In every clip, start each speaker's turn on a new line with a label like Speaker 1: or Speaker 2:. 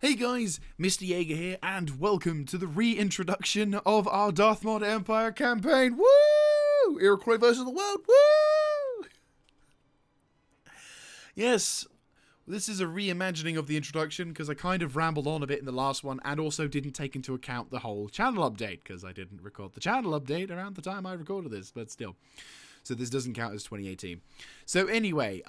Speaker 1: Hey guys, Mr. Jaeger here, and welcome to the reintroduction of our Darthmod Empire campaign. Woo! Iroquois versus the world. Woo! Yes, this is a reimagining of the introduction because I kind of rambled on a bit in the last one and also didn't take into account the whole channel update because I didn't record the channel update around the time I recorded this, but still. So this doesn't count as 2018. So anyway,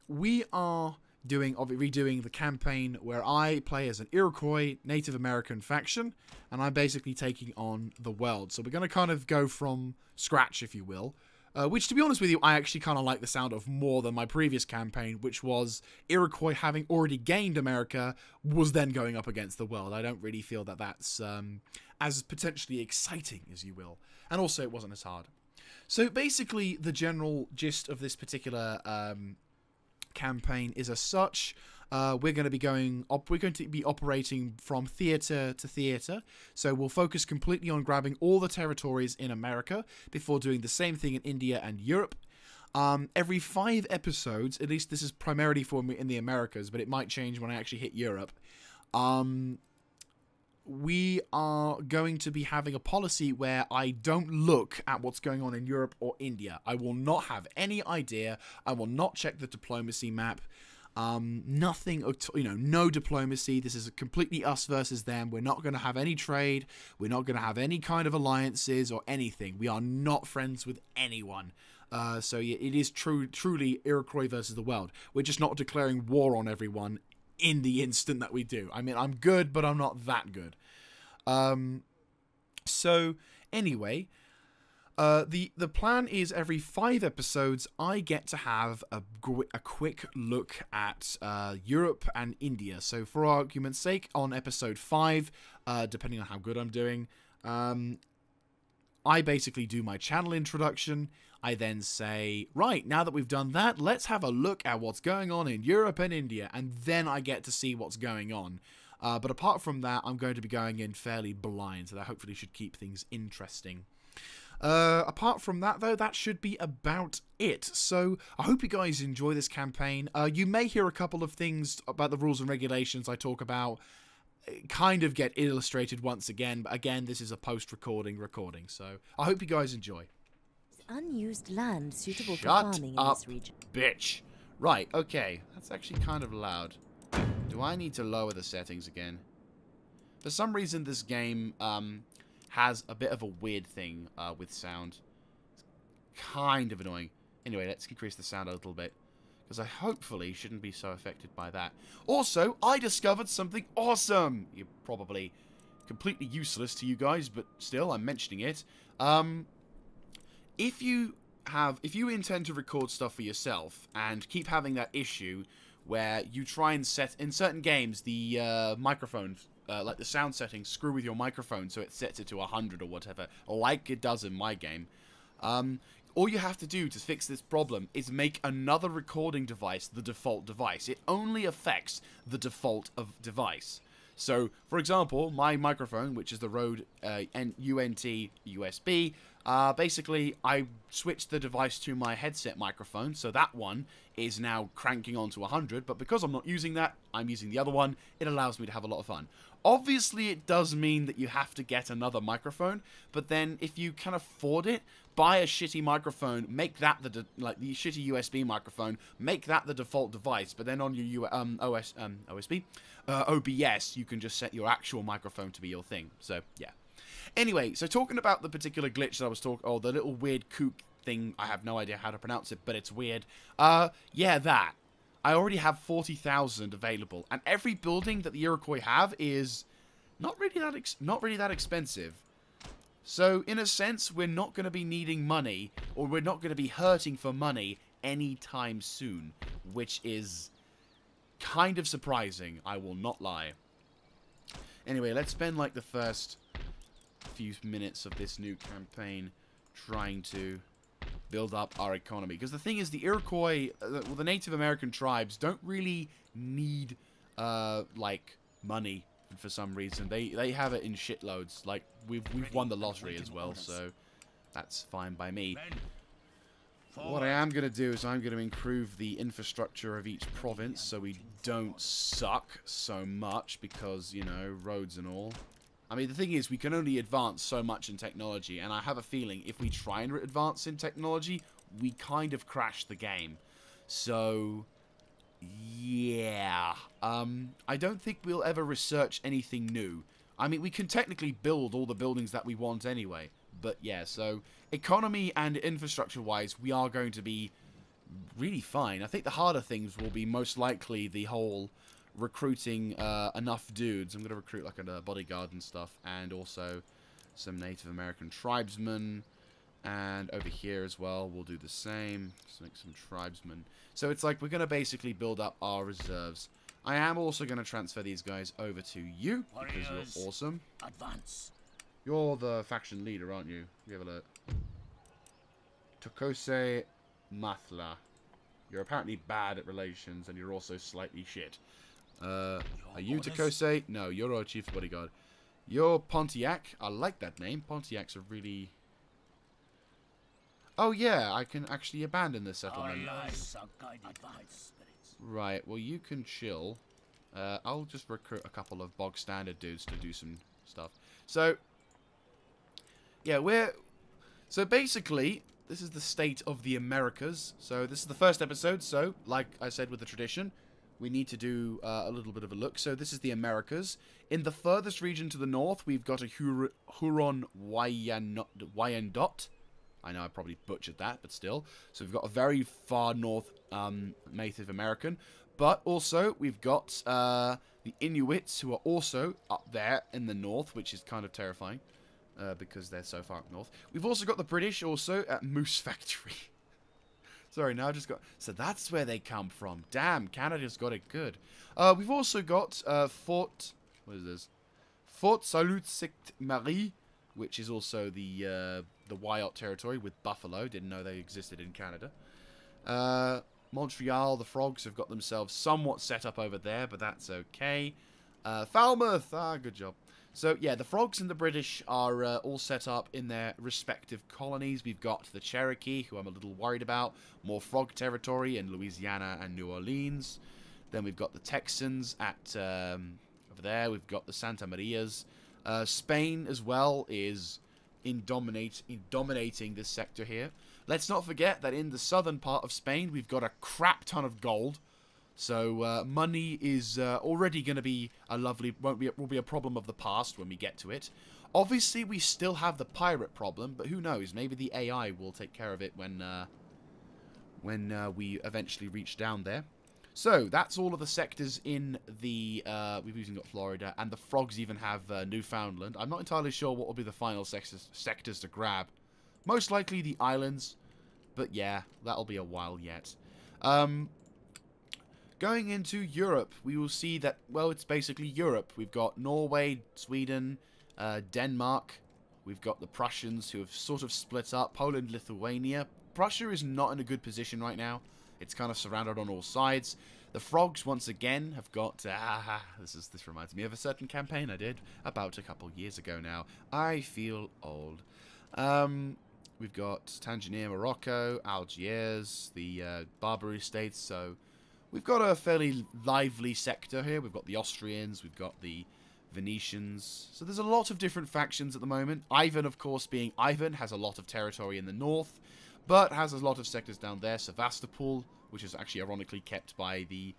Speaker 1: we are redoing the campaign where I play as an Iroquois Native American faction, and I'm basically taking on the world. So we're going to kind of go from scratch, if you will, which, to be honest with you, I actually kind of like the sound of more than my previous campaign, which was Iroquois having already gained America, was then going up against the world. I don't really feel that that's as potentially exciting, as you will. And also, it wasn't as hard. So basically, the general gist of this particular campaign is as such. We're going to be operating from theater to theater, so we'll focus completely on grabbing all the territories in America before doing the same thing in India and Europe. Every 5 episodes, at least this is primarily for me in the Americas, but it might change when I actually hit Europe. We are going to be having a policy where I don't look at what's going on in Europe or India. I will not have any idea. I will not check the diplomacy map. Nothing, no diplomacy. This is completely us versus them. We're not going to have any trade. We're not going to have any kind of alliances or anything. We are not friends with anyone. So yeah, it is truly Iroquois versus the world. We're just not declaring war on everyone in the instant that we do. I mean, I'm good, but I'm not that good. So anyway, the plan is every 5 episodes I get to have a quick look at Europe and India. So for argument's sake, on episode 5, depending on how good I'm doing, I basically do my channel introduction. I then say, right, now that we've done that, let's have a look at what's going on in Europe and India, and then I get to see what's going on. But apart from that, I'm going to be going in fairly blind, so that hopefully should keep things interesting. Apart from that, though, that should be about it. So I hope you guys enjoy this campaign. You may hear a couple of things about the rules and regulations I talk about kind of get illustrated once again, but again, this is a post-recording, so I hope you guys enjoy.
Speaker 2: Unused land suitable for
Speaker 1: Shut
Speaker 2: farming
Speaker 1: up,
Speaker 2: in this region.
Speaker 1: bitch. Right, okay, that's actually kind of loud. Do I need to lower the settings again? For some reason, this game has a bit of a weird thing with sound. It's kind of annoying. Anyway, let's increase the sound a little bit, because I hopefully shouldn't be so affected by that. Also, I discovered something awesome! You're probably completely useless to you guys, but still, I'm mentioning it. If you intend to record stuff for yourself and keep having that issue where you try and set, in certain games, the microphones, like the sound settings, screw with your microphone so it sets it to 100 or whatever, like it does in my game, all you have to do to fix this problem is make another recording device the default device. It only affects the default of device. So, for example, my microphone, which is the Rode UNT USB, basically, I switched the device to my headset microphone, so that one is now cranking on to 100, but because I'm not using that, I'm using the other one. It allows me to have a lot of fun. Obviously, it does mean that you have to get another microphone, but then if you can afford it, buy a shitty microphone, make that the shitty USB microphone, make that the default device, but then on your OBS, you can just set your actual microphone to be your thing. So, yeah. Anyway, so talking about the particular glitch that I was talking, the little weird kook thing, I have no idea how to pronounce it, but it's weird. Yeah, that. I already have 40,000 available, and every building that the Iroquois have is not really that expensive. So, in a sense, we're not going to be needing money, or we're not going to be hurting for money anytime soon, which is kind of surprising, I will not lie. Anyway, let's spend like the first few minutes of this new campaign trying to build up our economy. Because the thing is, the Iroquois, the Native American tribes, don't really need, like, money for some reason. They have it in shitloads. Like, we've won the lottery as well, so that's fine by me. What I am going to do is I'm going to improve the infrastructure of each province so we don't suck so much because, you know, roads and all. I mean, the thing is, we can only advance so much in technology, and I have a feeling if we try and advance in technology, we kind of crash the game. So, yeah. I don't think we'll ever research anything new. I mean, we can technically build all the buildings that we want anyway. But yeah, so economy and infrastructure-wise, we are going to be really fine. I think the harder things will be most likely the whole recruiting enough dudes. I'm going to recruit like a bodyguard and stuff, and also some Native American tribesmen. And over here as well, we'll do the same. Let's make some tribesmen. So it's like we're going to basically build up our reserves. I am also going to transfer these guys over to you because you're awesome.
Speaker 3: Advance.
Speaker 1: You're the faction leader, aren't you? You have a look. Tokose Mathla. You're apparently bad at relations, and you're also slightly shit. Are you Tokose? No, you're our chief bodyguard. You're Pontiac. I like that name. Pontiac's a really... Oh, yeah, I can actually abandon this settlement. Right, well, you can chill. I'll just recruit a couple of bog standard dudes to do some stuff. So... yeah, so basically, this is the state of the Americas. So this is the first episode. So, like I said with the tradition, we need to do a little bit of a look. So this is the Americas. In the furthest region to the north, we've got a Huron Wyandot. I know I probably butchered that, but still. So we've got a very far north Native American. But also, we've got the Inuits, who are also up there in the north, which is kind of terrifying. Because they're so far up north. We've also got the British also at Moose Factory. Sorry, now I just got... so that's where they come from. Damn, Canada's got it good. We've also got Fort... what is this? Fort Sault-Ste-Marie, which is also the Wyatt territory with buffalo. Didn't know they existed in Canada. Montreal, the Frogs have got themselves somewhat set up over there, but that's okay. Falmouth, good job. So, yeah, the Frogs and the British are all set up in their respective colonies. We've got the Cherokee, who I'm a little worried about. More Frog territory in Louisiana and New Orleans. Then we've got the Texans at over there. We've got the Santa Marias. Spain, as well, is dominating this sector here. Let's not forget that in the southern part of Spain, we've got a crap ton of gold. So money is already going to be a lovely... will be a problem of the past when we get to it. Obviously, we still have the pirate problem, but who knows? Maybe the AI will take care of it when we eventually reach down there. So that's all of the sectors in the... we've even got Florida, and the Frogs even have Newfoundland. I'm not entirely sure what will be the final sectors to grab. Most likely the islands, but yeah, that'll be a while yet. Going into Europe, we will see that, well, it's basically Europe. We've got Norway, Sweden, Denmark. We've got the Prussians, who have sort of split up. Poland, Lithuania. Prussia is not in a good position right now. It's kind of surrounded on all sides. The Frogs, once again, have got... this reminds me of a certain campaign I did about a couple years ago now. I feel old. We've got Tangier, Morocco, Algiers, the Barbary states, so... we've got a fairly lively sector here. We've got the Austrians, we've got the Venetians. So there's a lot of different factions at the moment. Ivan, of course, being Ivan, has a lot of territory in the north, but has a lot of sectors down there. Sevastopol, which is actually ironically kept by the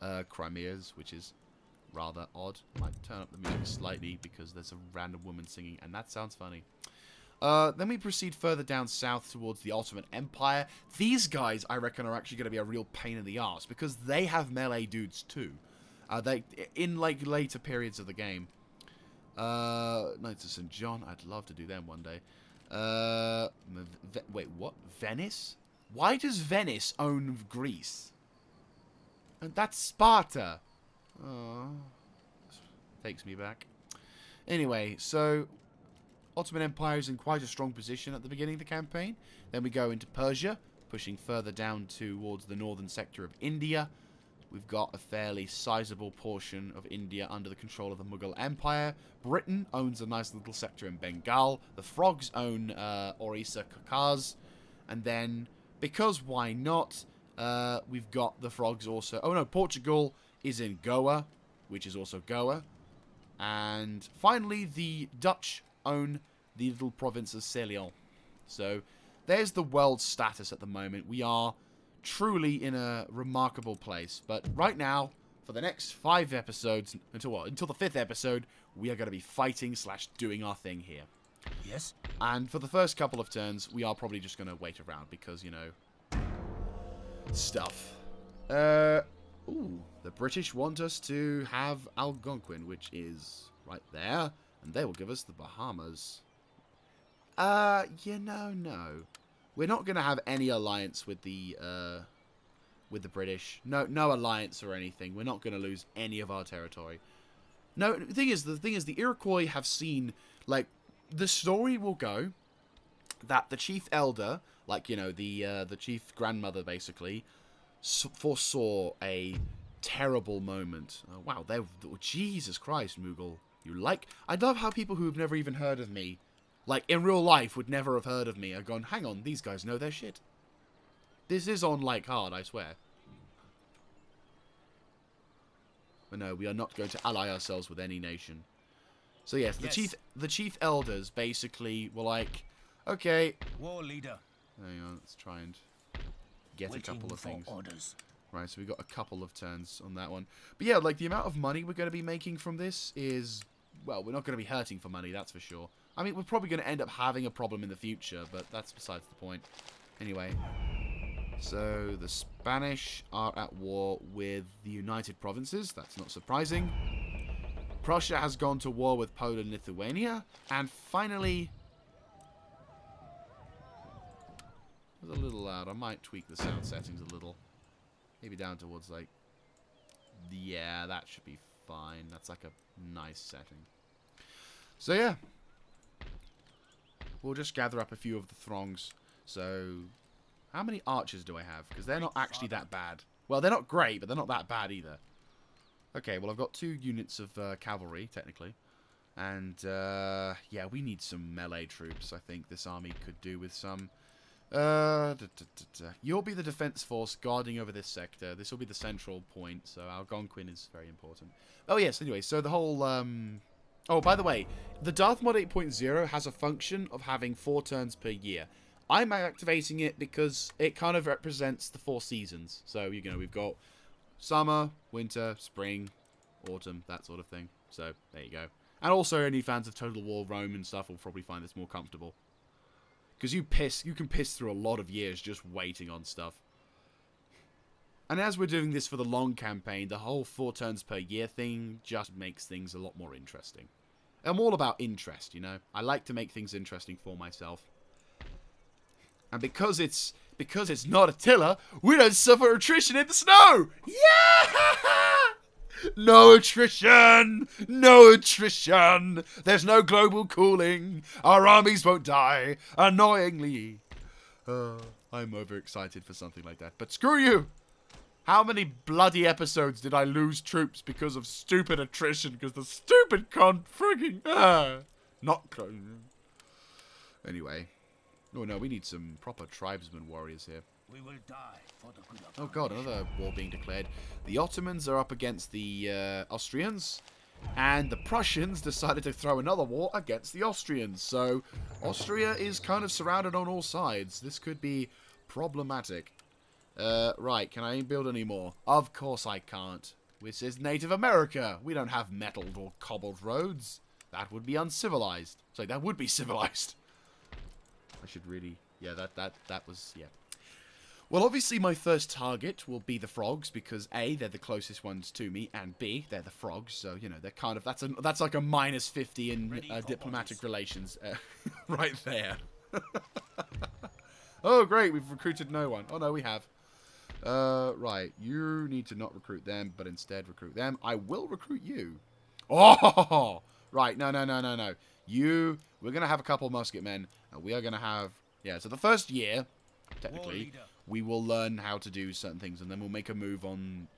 Speaker 1: Crimeas, which is rather odd. Might turn up the music slightly because there's a random woman singing, and that sounds funny. Then we proceed further down south towards the Ottoman Empire. These guys, I reckon, are actually going to be a real pain in the arse because they have melee dudes too. They in like later periods of the game. Knights of St. John, I'd love to do them one day. Wait, what? Venice? Why does Venice own Greece? And that's Sparta. Oh, takes me back. Anyway, so Ottoman Empire is in quite a strong position at the beginning of the campaign. Then we go into Persia, pushing further down towards the northern sector of India. We've got a fairly sizable portion of India under the control of the Mughal Empire. Britain owns a nice little sector in Bengal. The Frogs own Orissa, Caucase. And then, because why not? We've got the frogs also. Oh no, Portugal is in Goa, which is also Goa. And finally, the Dutch own the little province of Ceylon. So there's the world status at the moment. We are truly in a remarkable place. But right now, for the next 5 episodes, until what? Until the 5th episode, we are going to be fighting / doing our thing here.
Speaker 3: Yes.
Speaker 1: And for the first couple of turns, we are probably just going to wait around because, you know, stuff. Ooh, the British want us to have Algonquin, which is right there, and they will give us the Bahamas. You know, no. We're not going to have any alliance with the British. No alliance or anything. We're not going to lose any of our territory. No, the thing is, the Iroquois have seen, like, the story will go that the chief elder, like, you know, the chief grandmother, basically, foresaw a terrible moment. Oh, wow, Jesus Christ, Moogle. I love how people who have never even heard of me, like, in real life would never have heard of me, are gone, hang on, these guys know their shit. This is on, like, hard, I swear. But no, we are not going to ally ourselves with any nation. So yes, the chief elders basically were like, okay,
Speaker 3: War leader.
Speaker 1: hang on, let's try and get a couple of things.
Speaker 3: Orders.
Speaker 1: Right, so we got a couple of turns on that one. But yeah, like, the amount of money we're going to be making from this is, well, we're not going to be hurting for money, that's for sure. I mean, we're probably going to end up having a problem in the future, but that's besides the point. Anyway, so the Spanish are at war with the United Provinces. That's not surprising. Prussia has gone to war with Poland and Lithuania. And finally... It was a little loud. I might tweak the sound settings a little. Maybe down towards, like... Yeah, that should be fine. That's like a nice setting. So, yeah. We'll just gather up a few of the throngs. So, how many archers do I have? Because they're not actually that bad. Well, they're not great, but they're not that bad either. Okay, well, I've got 2 units of cavalry, technically. And, yeah, we need some melee troops. I think this army could do with some. You'll be the defense force guarding over this sector. This will be the central point, so Algonquin is very important. Oh, yes, anyway, so the whole, Oh, by the way, the Darth Mod 8.0 has a function of having 4 turns per year. I'm activating it because it kind of represents the 4 seasons. So, you know, we've got summer, winter, spring, autumn, that sort of thing. So, there you go. And also, any fans of Total War Rome and stuff will probably find this more comfortable. Because you can piss through a lot of years just waiting on stuff. And as we're doing this for the long campaign, the whole 4 turns per year thing just makes things a lot more interesting. I'm all about interest, you know. I like to make things interesting for myself. And because it's not Attila, we don't suffer attrition in the snow! Yeah! No attrition! No attrition! There's no global cooling. Our armies won't die. Annoyingly. I'm overexcited for something like that. But screw you! How many bloody episodes did I lose troops because of stupid attrition? Because the stupid not Anyway. Oh no, we need some proper tribesman warriors here.
Speaker 3: We will die for the good of
Speaker 1: Oh god, another war being declared. The Ottomans are up against the Austrians. And the Prussians decided to throw another war against the Austrians. So, Austria is kind of surrounded on all sides. This could be problematic. Right, can I build any more? Of course I can't. This is Native America. We don't have metalled or cobbled roads. That would be uncivilized. Sorry, that would be civilized. I should really... Yeah, that was... Yeah. Well, obviously my first target will be the frogs, because A, they're the closest ones to me, and B, they're the frogs, so, you know, they're kind of... That's like a minus 50 in diplomatic relations right there. Oh, great, we've recruited no one. Oh, no, we have. Right, you need to not recruit them, but instead recruit them. I will recruit you. Oh! Right, no. We're going to have a couple of musket men, and we are going to have... Yeah, so the first year, technically, we will learn how to do certain things, and then we'll make a move on...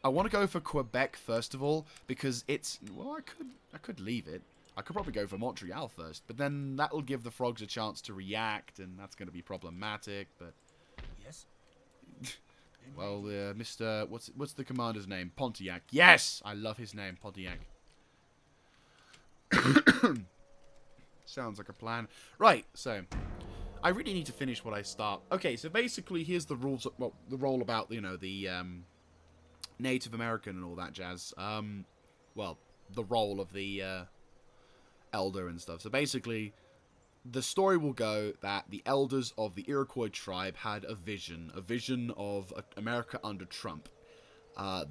Speaker 1: I want to go for Quebec, first of all, because it's... Well, I could leave it. I could probably go for Montreal first, but then that will give the frogs a chance to react, and that's going to be problematic, but...
Speaker 3: Yes.
Speaker 1: Well, Mr. What's the commander's name? Pontiac. Yes! I love his name, Pontiac. Sounds like a plan. Right, so I really need to finish what I start. Okay, so basically here's the rules, well, the role about, you know, the Native American and all that jazz. Well, the role of the elder and stuff. So basically, the story will go that the elders of the Iroquois tribe had a vision of America under Trump.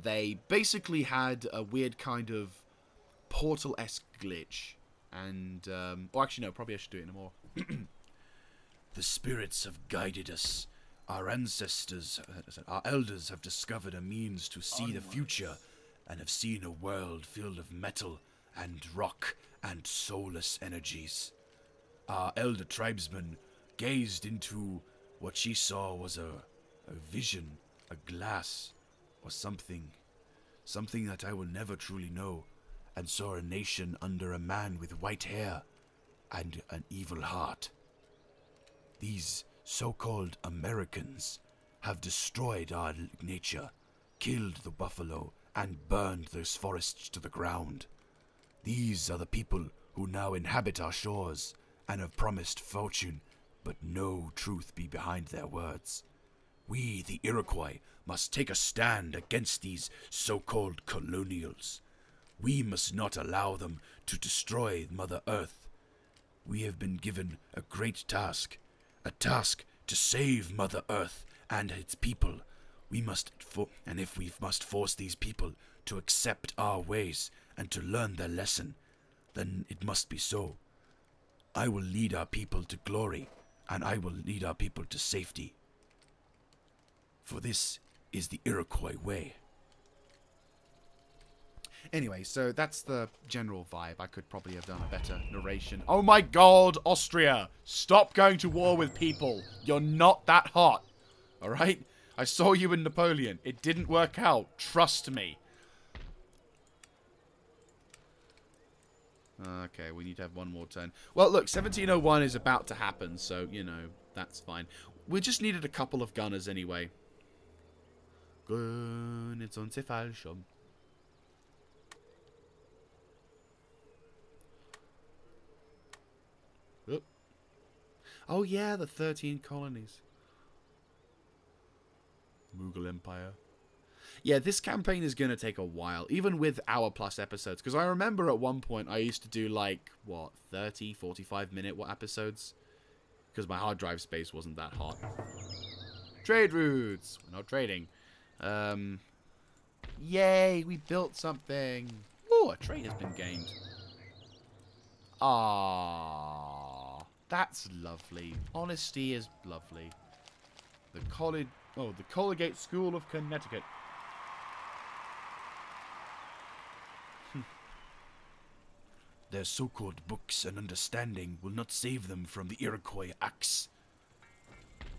Speaker 1: They basically had a weird kind of portal-esque glitch. And, or actually no, probably I should do it in a more... The spirits have guided us. Our ancestors, our elders have discovered a means to see the future and have seen a world filled of metal and rock and soulless energies. Our elder tribesman gazed into what she saw was a vision, a glass, or something that I will never truly know, and saw a nation under a man with white hair and an evil heart. These so-called Americans have destroyed our nature, killed the buffalo, and burned those forests to the ground. These are the people who now inhabit our shores and have promised fortune, but no truth be behind their words. We, the Iroquois, must take a stand against these so-called colonials. We must not allow them to destroy Mother Earth. We have been given a great task, a task to save Mother Earth and its people. We must, and if we must force these people to accept our ways and to learn their lesson, then it must be so. I will lead our people to glory, and I will lead our people to safety. For this is the Iroquois way. Anyway, so that's the general vibe. I could probably have done a better narration. Oh my god, Austria! Stop going to war with people. You're not that hot. Alright? I saw you in Napoleon. It didn't work out. Trust me. Okay, we need to have one more turn. Well, look, 1701 is about to happen, so, you know, that's fine. We just needed a couple of gunners anyway. Gun, it's on falschum. Oh yeah, the 13 colonies. Mughal Empire. Yeah, this campaign is going to take a while, even with hour plus episodes. Because I remember at one point I used to do like, what, 30, 45 minute episodes? Because my hard drive space wasn't that hot. Trade routes! We're not trading. Yay, we built something. Oh, a trade has been gained. Ah, that's lovely. Honesty is lovely. The college... Oh, the Colgate School of Connecticut. Their so-called books and understanding will not save them from the Iroquois axe.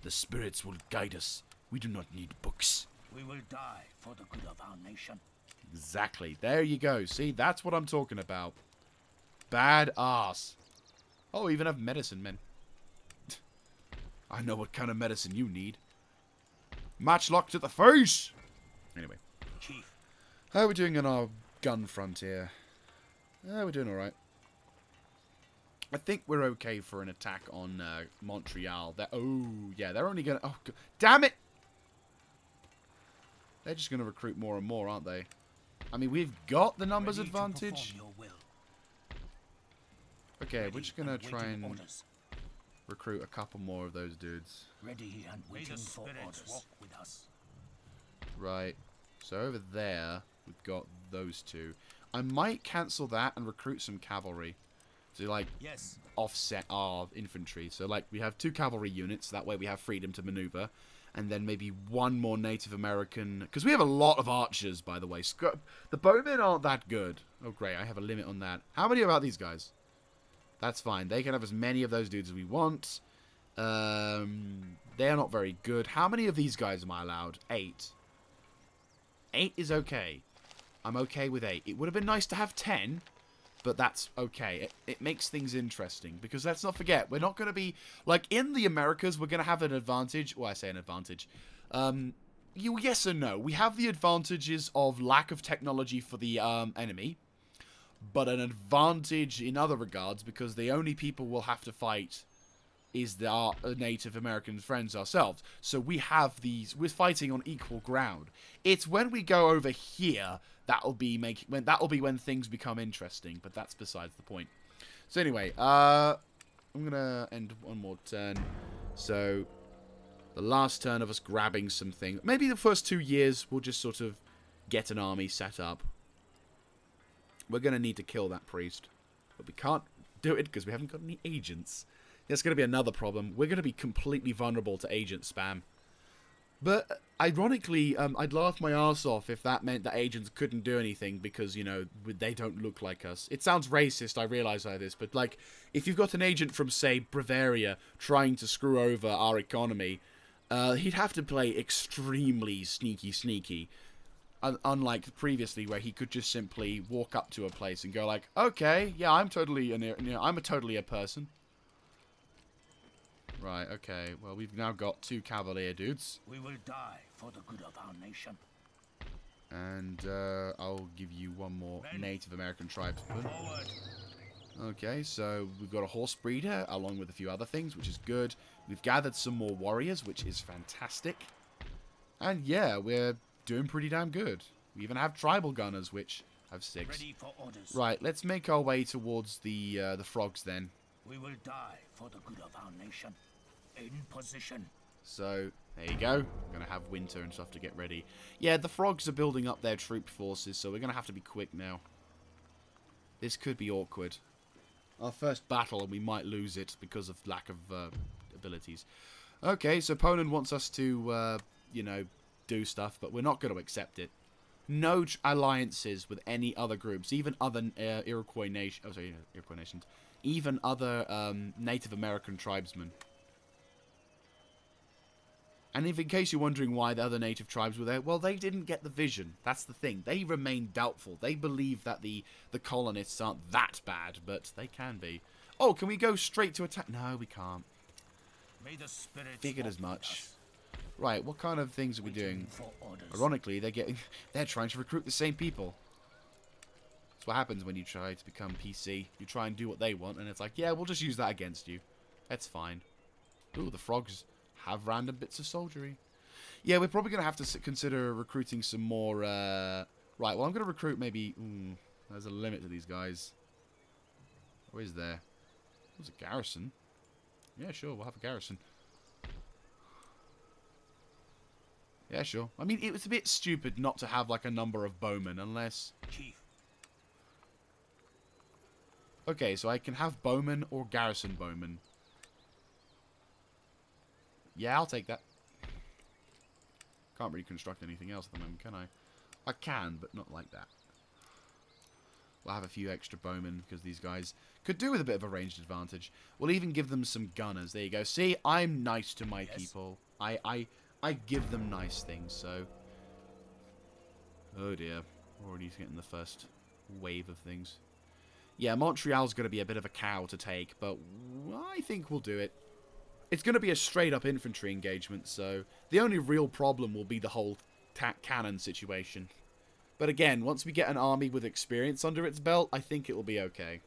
Speaker 1: The spirits will guide us. We do not need books.
Speaker 3: We will die for the good of our nation.
Speaker 1: Exactly. There you go. See, that's what I'm talking about. Bad ass. Oh, we even have medicine, men. I know what kind of medicine you need. Matchlock to the face! Anyway.
Speaker 3: Chief.
Speaker 1: How are we doing on our gun front here? We're doing alright. I think we're okay for an attack on Montreal. Oh, yeah, they're only going to... Oh, damn it! They're just going to recruit more and more, aren't they? I mean, we've got the numbers advantage. Okay, we're just going to try and recruit a couple more of those dudes.
Speaker 3: Ready and waiting for orders. Walk with us.
Speaker 1: Right. So over there, we've got those two. I might cancel that and recruit some cavalry to, like, offset our infantry. So, like, we have 2 cavalry units. That way we have freedom to maneuver. And then maybe 1 more Native American. Because we have a lot of archers, by the way. The bowmen aren't that good. Oh, great. I have a limit on that. How many about these guys? That's fine. They can have as many of those dudes as we want. They're not very good. How many of these guys am I allowed? 8. 8 is okay. I'm okay with 8. It would have been nice to have 10. But that's okay. It makes things interesting. Because let's not forget, we're not going to be... Like, in the Americas, we're going to have an advantage. Well, I say an advantage. Yes and no. We have the advantages of lack of technology for the enemy. But an advantage in other regards, because the only people we'll have to fight is our Native American friends ourselves. So we have these... We're fighting on equal ground. It's when we go over here... That'll be when things become interesting, but that's besides the point. So anyway, I'm gonna end one more turn. So the last turn of us grabbing something. Maybe the first 2 years we'll just sort of get an army set up. We're gonna need to kill that priest, but we can't do it because we haven't got any agents. That's gonna be another problem. We're gonna be completely vulnerable to agent spam. But, ironically, I'd laugh my arse off if that meant that agents couldn't do anything because, you know, they don't look like us. It sounds racist, I realise like this, but, like, if you've got an agent from, say, Bavaria trying to screw over our economy, he'd have to play extremely sneaky. Unlike previously where he could just simply walk up to a place and go like, okay, yeah, I'm totally a person. Right, okay. Well, we've now got 2 cavalier dudes.
Speaker 3: We will die for the good of our nation.
Speaker 1: And I'll give you one more Native American tribesman.
Speaker 3: Forward.
Speaker 1: Okay, so we've got a horse breeder along with a few other things, which is good. We've gathered some more warriors, which is fantastic. And yeah, we're doing pretty damn good. We even have tribal gunners, which have 6.
Speaker 3: Ready for orders.
Speaker 1: Right, let's make our way towards the frogs then.
Speaker 3: We will die for the good of our nation. In position.
Speaker 1: So, there you go. We're going to have winter and stuff to get ready. Yeah, the frogs are building up their troop forces, so we're going to have to be quick now. This could be awkward. Our first battle, and we might lose it because of lack of abilities. Okay, so Poland wants us to, you know, do stuff, but we're not going to accept it. No alliances with any other groups, even other Iroquois nations. Oh, sorry, Iroquois nations. Even other Native American tribesmen. And if in case you're wondering why the other native tribes were there, well, they didn't get the vision. That's the thing. They remain doubtful. They believe that the colonists aren't that bad, but they can be. Oh, can we go straight to attack? No, we can't.
Speaker 3: May the spirits
Speaker 1: Figured as
Speaker 3: walk with
Speaker 1: much.
Speaker 3: us.
Speaker 1: Right, what kind of things are we doing?
Speaker 3: For orders.
Speaker 1: Ironically, they're trying to recruit the same people. That's what happens when you try to become PC. You try and do what they want, and it's like, yeah, we'll just use that against you. That's fine. Ooh, the frogs have random bits of soldiery. Yeah, we're probably going to have to consider recruiting some more... Right, well, I'm going to recruit maybe... there's a limit to these guys. Or is there? There's a garrison. Yeah, sure, we'll have a garrison. Yeah, sure. I mean, it was a bit stupid not to have, like, a number of bowmen, unless...
Speaker 3: Chief.
Speaker 1: Okay, so I can have bowmen or garrison bowmen. Yeah, I'll take that. Can't really construct anything else at the moment, can I? I can, but not like that. We'll have a few extra bowmen, because these guys could do with a bit of a ranged advantage. We'll even give them some gunners. There you go. See, I'm nice to my people. I give them nice things, so... Oh dear. We're already getting the first wave of things. Yeah, Montreal's going to be a bit of a cow to take, but I think we'll do it. It's going to be a straight-up infantry engagement, so the only real problem will be the whole cannon situation. But again, once we get an army with experience under its belt, I think it will be okay.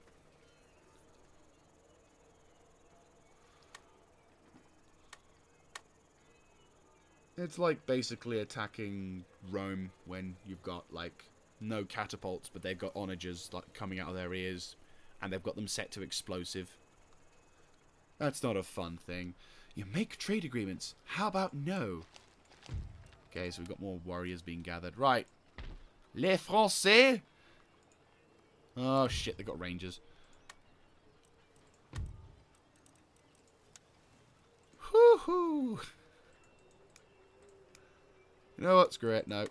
Speaker 1: It's like basically attacking Rome when you've got, like, no catapults, but they've got onagers like coming out of their ears, and they've got them set to explosive. That's not a fun thing. You make trade agreements. How about no? Okay, so we've got more warriors being gathered. Right. Les Français! Oh, shit, they've got rangers. Whoo-hoo! You know what? Screw it. No.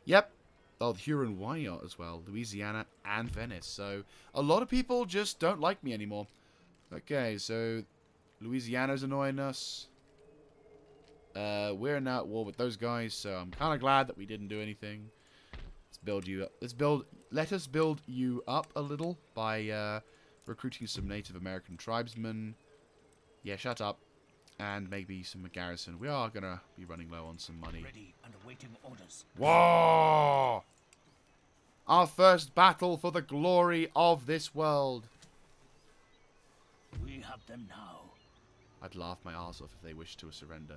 Speaker 1: Yep. Oh, the Huron Wyot as well. Louisiana and Venice. So, a lot of people just don't like me anymore. Okay, so Louisiana's annoying us. We're now at war with those guys, so I'm kind of glad that we didn't do anything. Let's build you up. Let us build you up a little by recruiting some Native American tribesmen. Yeah, shut up. And maybe some garrison. We are gonna be running low on some money.
Speaker 3: Ready and awaiting orders.
Speaker 1: War! Our first battle for the glory of this world.
Speaker 3: We have them now.
Speaker 1: I'd laugh my arse off if they wished to surrender.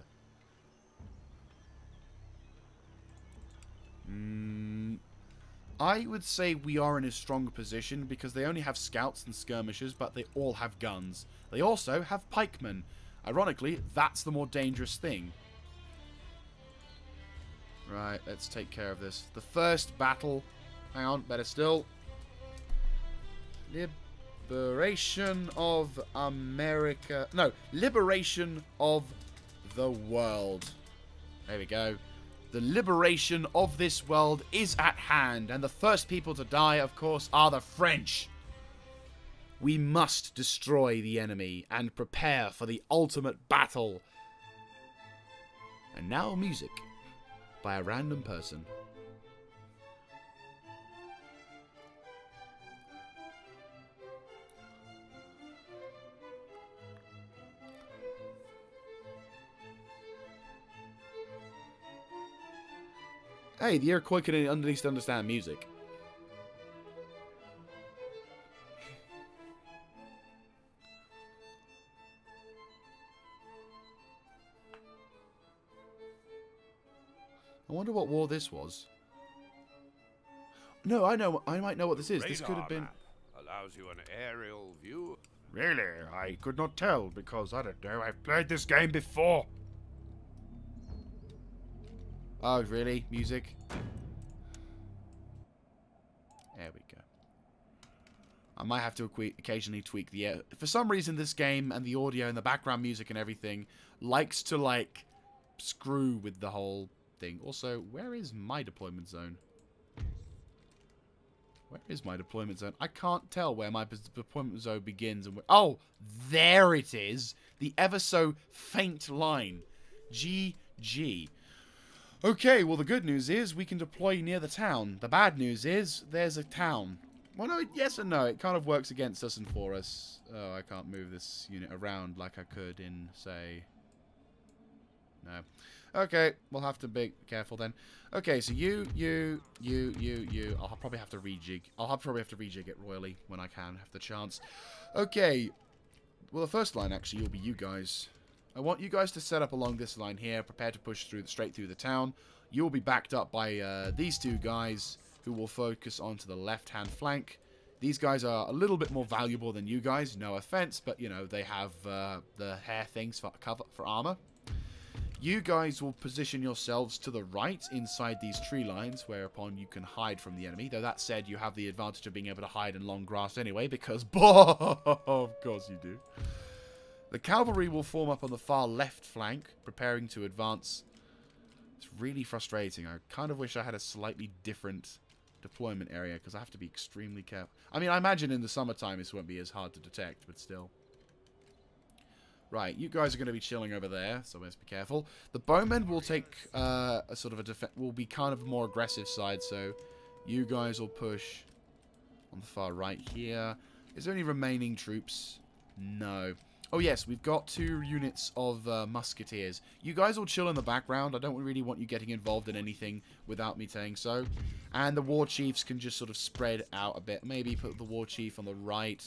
Speaker 1: I would say we are in a stronger position because they only have scouts and skirmishers, but they all have guns. They also have pikemen. Ironically, that's the more dangerous thing. Right, let's take care of this. The first battle. Hang on, better still. Liberation of America. No, liberation of the world. There we go. The liberation of this world is at hand, and the first people to die, of course, are the French. We must destroy the enemy and prepare for the ultimate battle. And now music by a random person. Hey, the Iroquois can at least understand music. I wonder what war this was. No, I know. I might know what this is. This could have been.
Speaker 4: Map allows you an aerial view.
Speaker 1: Really? I could not tell because I don't know. I've played this game before. Oh, really? Music? There we go. I might have to occasionally tweak the... For some reason, this game and the audio and the background music and everything likes to, like, screw with the whole thing. Also, where is my deployment zone? Where is my deployment zone? I can't tell where my deployment zone begins and where... Oh, there it is. The ever so faint line. GG. Okay, well, the good news is we can deploy near the town. The bad news is there's a town. Well, no, yes and no. It kind of works against us and for us. Oh, I can't move this unit around like I could in, say... No. Okay, we'll have to be careful then. Okay, so you. I'll probably have to rejig. Probably have to rejig it royally when I can have the chance. Okay. Well, the first line, actually, will be you guys. I want you guys to set up along this line here, prepare to push straight through the town. You will be backed up by these two guys who will focus onto the left-hand flank. These guys are a little bit more valuable than you guys, no offense, but, you know, they have the hair things for cover, for armor. You guys will position yourselves to the right inside these tree lines, whereupon you can hide from the enemy. Though that said, you have the advantage of being able to hide in long grass anyway, because, of course you do. The cavalry will form up on the far left flank, preparing to advance. It's really frustrating. I kind of wish I had a slightly different deployment area, because I have to be extremely careful. I mean, I imagine in the summertime this won't be as hard to detect, but still. Right, you guys are going to be chilling over there, so let's be careful. The bowmen will take a sort of will be kind of a more aggressive side, so you guys will push on the far right here. Is there any remaining troops? No. Oh yes, we've got 2 units of musketeers. You guys will chill in the background. I don't really want you getting involved in anything without me saying so. And the war chiefs can just sort of spread out a bit. Maybe put the war chief on the right.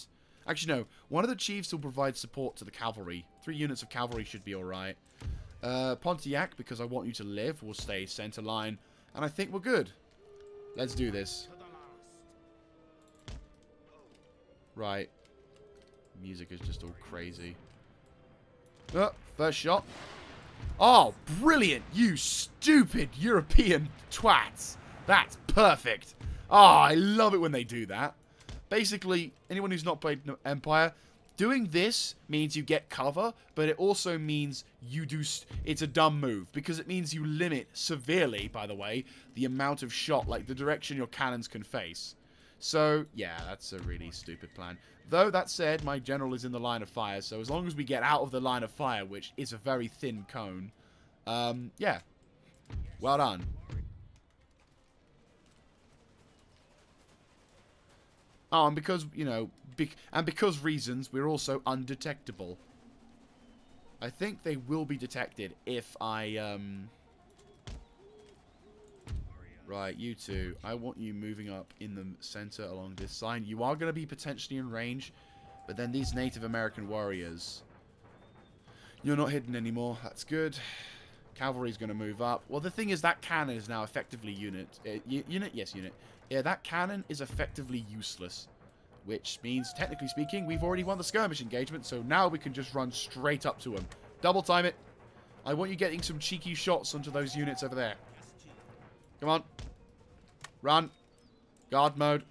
Speaker 1: Actually, no. One of the chiefs will provide support to the cavalry. 3 units of cavalry should be alright. Pontiac, because I want you to live, will stay center line. And I think we're good. Let's do this. Right. Music is just all crazy. First shot. Oh, brilliant, you stupid European twats. That's perfect. Oh, I love it when they do that. Basically, anyone who's not played Empire, doing this means you get cover, but it also means you do... It's a dumb move, because it means you limit severely, by the way, the amount of shot, like the direction your cannons can face. So, yeah, that's a really stupid plan. Though, that said, my general is in the line of fire, so as long as we get out of the line of fire, which is a very thin cone, yeah. Well done. Oh, and because, you know, and because reasons, we're also undetectable. I think they will be detected if I, Right, you two. I want you moving up in the center along this sign. You are going to be potentially in range, but then these Native American warriors... You're not hidden anymore. That's good. Cavalry's going to move up. Well, the thing is, that cannon is now effectively unit. Yes, unit. Yeah, that cannon is effectively useless. Which means, technically speaking, we've already won the skirmish engagement, so now we can just run straight up to them. Double time it. I want you getting some cheeky shots onto those units over there. Come on. Run. Guard mode.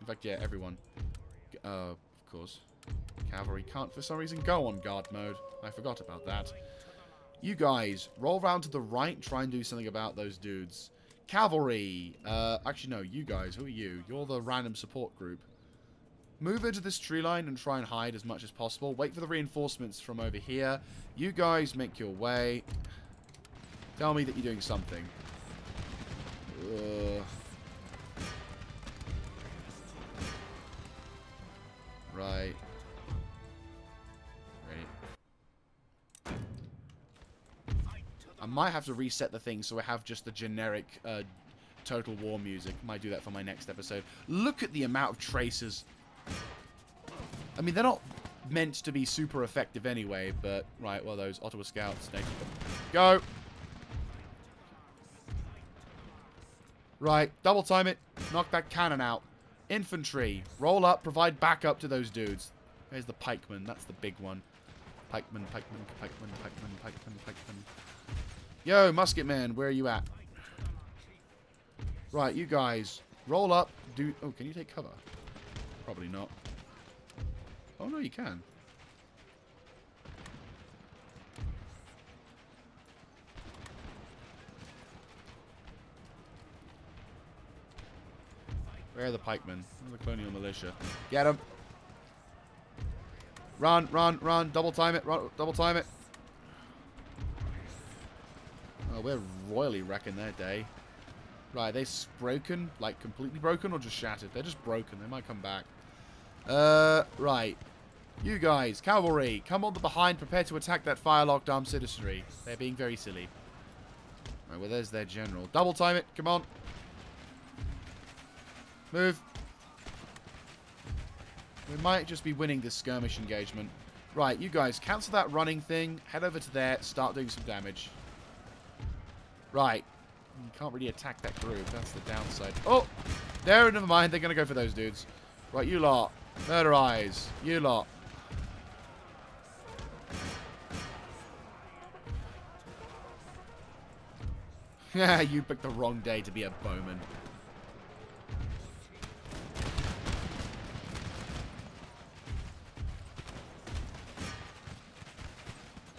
Speaker 1: In fact, yeah, everyone. Of course. Cavalry can't, for some reason, go on guard mode. I forgot about that. You guys, roll round to the right. Try and do something about those dudes. Cavalry. Actually, no, you guys. Who are you? You're the random support group. Move into this tree line and try and hide as much as possible. Wait for the reinforcements from over here. You guys make your way. Tell me that you're doing something. Right. Ready. I might have to reset the thing so I have just the generic Total War music. Might do that for my next episode. Look at the amount of tracers. I mean, they're not meant to be super effective anyway, but... Right, well, those Ottawa Scouts... Go! Right, double time it. Knock that cannon out. Infantry. Roll up, provide backup to those dudes. There's the pikeman. That's the big one. Pikeman, pikeman, pikeman, pikeman, pikeman, pikeman. Yo, musket man, where are you at? Right, you guys. Roll up. Do... Oh, can you take cover? Probably not. Oh, no, you can. Where are the pikemen? Where are the colonial militia? Get them. Run, run, run. Double time it. Run, double time it. Oh, we're royally wrecking their day. Right, they broken? Like, completely broken or just shattered? They're just broken. They might come back. Right. You guys, cavalry, come on the behind. Prepare to attack that firelocked armed citizenry. They're being very silly. Right, well, there's their general. Double time it. Come on. Move. We might just be winning this skirmish engagement. Right, you guys, cancel that running thing. Head over to there. Start doing some damage. Right. You can't really attack that group. That's the downside. Oh! There, never mind. They're going to go for those dudes. Right, you lot. Murder eyes. You lot. Yeah, you picked the wrong day to be a bowman.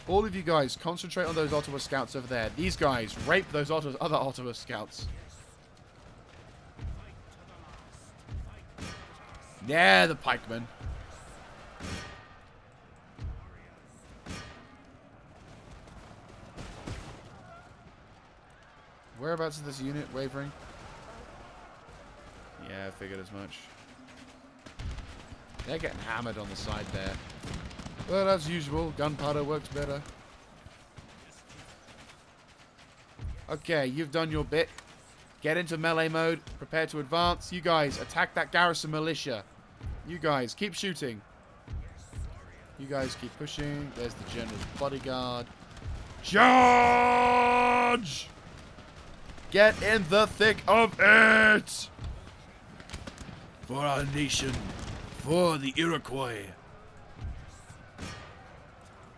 Speaker 1: All of you guys, concentrate on those Ottawa Scouts over there. These guys, rape those other Ottawa Scouts. Yeah, the pikemen. Whereabouts is this unit wavering? Yeah, I figured as much. They're getting hammered on the side there. Well, as usual, gunpowder works better. Okay, you've done your bit. Get into melee mode. Prepare to advance. You guys, attack that garrison militia. You guys, keep shooting. You guys keep pushing. There's the general's bodyguard. Charge! Get in the thick of it! For our nation. For the Iroquois.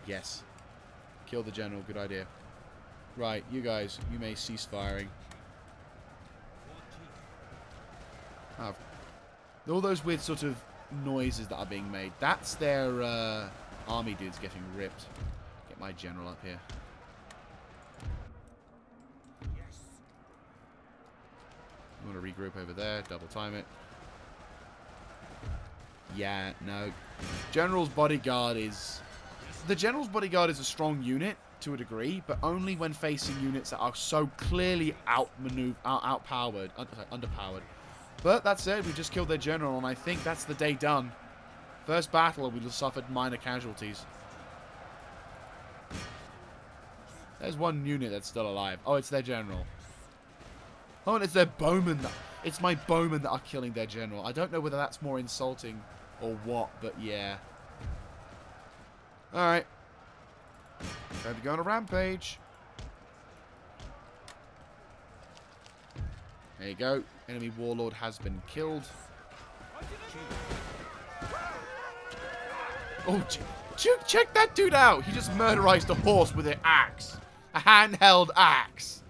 Speaker 1: Yes. Kill the general. Good idea. Right, you guys, you may cease firing. All those weird sort of noises that are being made. That's their army dudes getting ripped. Get my general up here. I'm going to regroup over there. Double time it. Yeah, no. General's bodyguard is... The General's Bodyguard is a strong unit, to a degree, but only when facing units that are so clearly underpowered. But that said, we just killed their general, and I think that's the day done. First battle, we just suffered minor casualties. There's one unit that's still alive. Oh, it's their general. Oh, and it's their bowmen. It's my bowmen that are killing their general. I don't know whether that's more insulting or what, but yeah. Alright. Time to go on a rampage. There you go. Enemy warlord has been killed. Oh, check that dude out. He just murderized a horse with an axe. A handheld axe.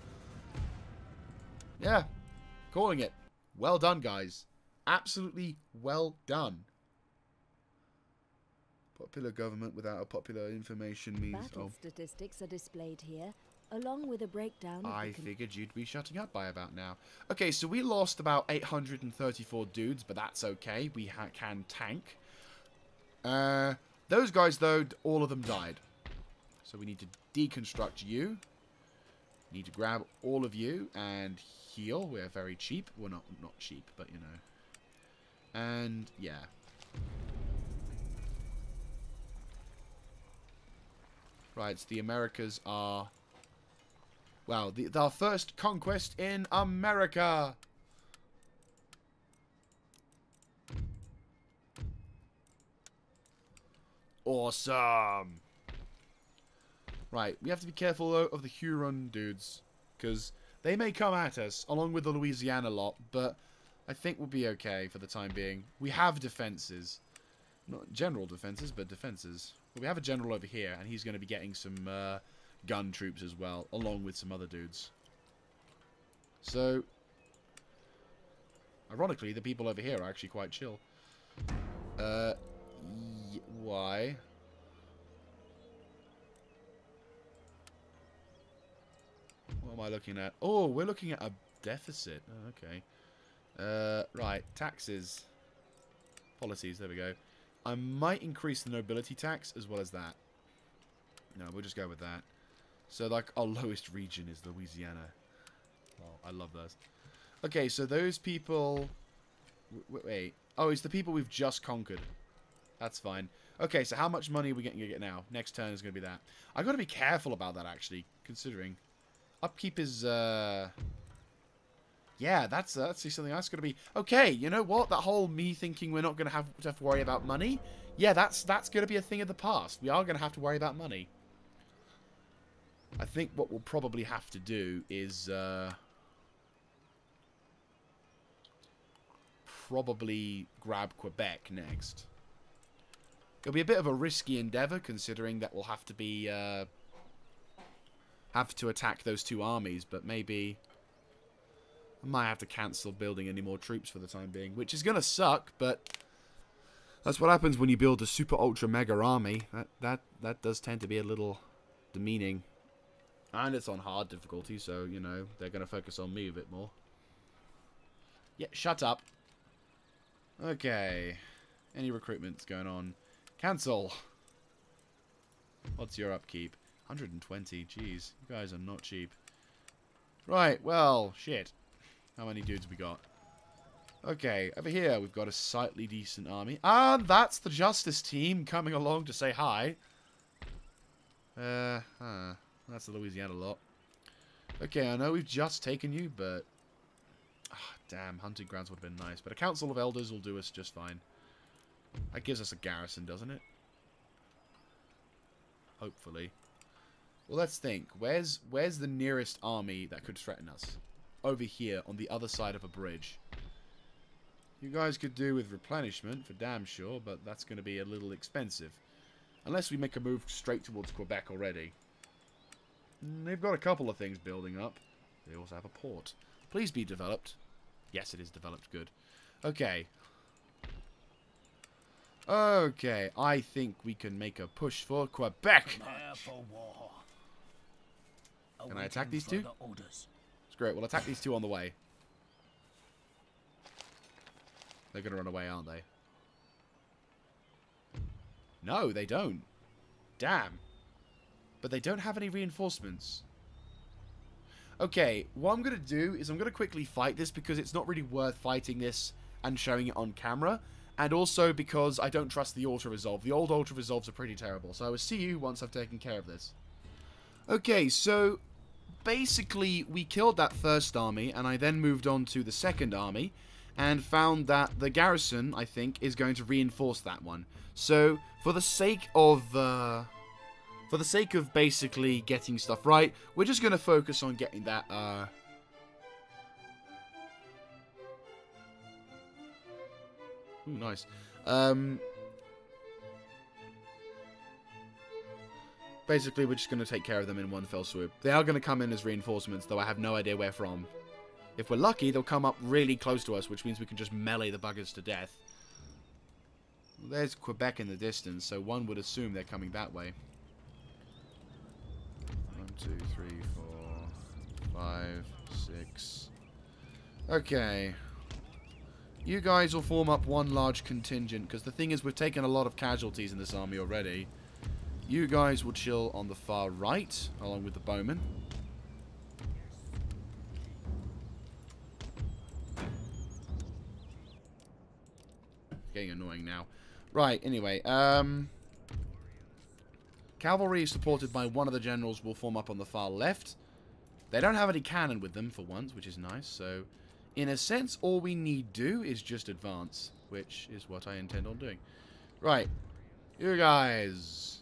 Speaker 1: Yeah. Calling it. Well done, guys. Absolutely well done. Popular government without a popular information means...
Speaker 2: Battle statistics are displayed here, along with a breakdown of
Speaker 1: I
Speaker 2: the
Speaker 1: figured you'd be shutting up by about now. Okay, so we lost about 834 dudes, but that's okay. We can tank. Those guys, though, all of them died. So we need to deconstruct you. Need to grab all of you and heal. We're very cheap. Well, not cheap, but you know. And yeah. Right, so the Americas are... Wow, our first conquest in America! Awesome! Right, we have to be careful, though, of the Huron dudes. Because they may come at us, along with the Louisiana lot, but I think we'll be okay for the time being. We have defenses. Not general defenses, but defenses. Well, we have a general over here, and he's going to be getting some gun troops as well, along with some other dudes. So, ironically, the people over here are actually quite chill. Why? What am I looking at? Oh, we're looking at a deficit. Oh, okay. Right, taxes. Policies, there we go. I might increase the nobility tax as well as that. No, we'll just go with that. So, like, our lowest region is Louisiana. Oh, I love those. Okay, so those people... Wait. Oh, it's the people we've just conquered. That's fine. Okay, so how much money are we going to get now? Next turn is going to be that. I've got to be careful about that, actually, considering... Upkeep is, Yeah, that's something that's going to be... Okay, you know what? That whole me thinking we're not going to have to worry about money. Yeah, that's going to be a thing of the past. We are going to have to worry about money. I think what we'll probably have to do is... probably grab Quebec next. It'll be a bit of a risky endeavor, considering that we'll have to be... have to attack those two armies, but maybe... I might have to cancel building any more troops for the time being, which is going to suck, but that's what happens when you build a super ultra mega army. That does tend to be a little demeaning. And it's on hard difficulty, so, you know, they're going to focus on me a bit more. Yeah, shut up. Okay. Any recruitments going on? Cancel. What's your upkeep? 120. Jeez, you guys are not cheap. Right, well, shit. How many dudes we got? Okay, over here we've got a slightly decent army. And that's the Justice team coming along to say hi. That's the Louisiana lot. Okay, I know we've just taken you, but... damn, hunting grounds would have been nice. But a council of elders will do us just fine. That gives us a garrison, doesn't it? Hopefully. Well, let's think. Where's the nearest army that could threaten us? Over here, on the other side of a bridge. You guys could do with replenishment, for damn sure, but that's going to be a little expensive. Unless we make a move straight towards Quebec already. They've got a couple of things building up. They also have a port. Please be developed. Yes, it is developed. Good. Okay. Okay, I think we can make a push for Quebec.
Speaker 3: Prepare for war.
Speaker 1: Can I attack these two?
Speaker 3: Awaiting further orders.
Speaker 1: It's great. We'll attack these two on the way. They're going to run away, aren't they? No, they don't. Damn. But they don't have any reinforcements. Okay, what I'm going to do is I'm going to quickly fight this because it's not really worth fighting this and showing it on camera. And also because I don't trust the auto-resolve. The old auto-resolves are pretty terrible. So I will see you once I've taken care of this. Okay, so basically we killed that first army and I then moved on to the second army and found that the garrison, I think, is going to reinforce that one. So for the sake of basically getting stuff right, we're just going to focus on getting that, Ooh, nice. Basically, we're just going to take care of them in one fell swoop. They are going to come in as reinforcements, though I have no idea where from. If we're lucky, they'll come up really close to us, which means we can just melee the buggers to death. There's Quebec in the distance, so one would assume they're coming that way. 1, 2, 3, 4, 5, 6. Okay. You guys will form up one large contingent, because the thing is we've taken a lot of casualties in this army already. You guys will chill on the far right, along with the bowmen. Getting annoying now. Right, anyway, cavalry supported by one of the generals will form up on the far left. They don't have any cannon with them for once, which is nice, so in a sense all we need do is just advance, which is what I intend on doing. Right, you guys,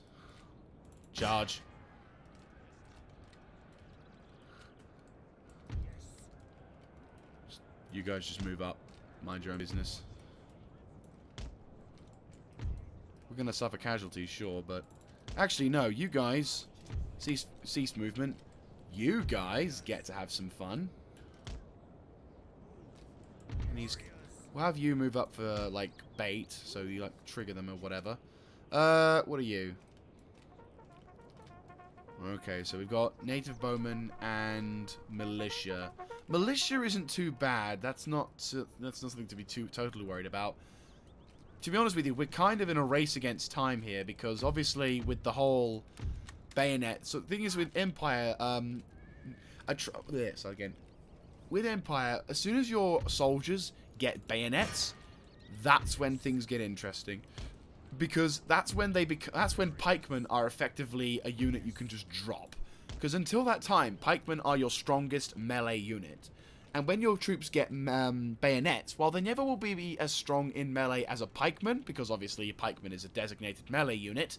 Speaker 1: charge. You guys just move up, mind your own business. We're going to suffer casualties, sure, but actually, no, you guys cease movement. You guys get to have some fun. And we'll have you move up for, like, bait, so you, like, trigger them or whatever. What are you? Okay, so we've got native bowmen and militia. Militia isn't too bad. That's not something to be totally worried about. To be honest with you, we're kind of in a race against time here because obviously with the whole bayonet. So the thing is with Empire, with Empire, as soon as your soldiers get bayonets, that's when things get interesting. Because that's when pikemen are effectively a unit you can just drop. Because until that time, pikemen are your strongest melee unit. And when your troops get bayonets, while they never will be as strong in melee as a pikeman, because obviously a pikeman is a designated melee unit,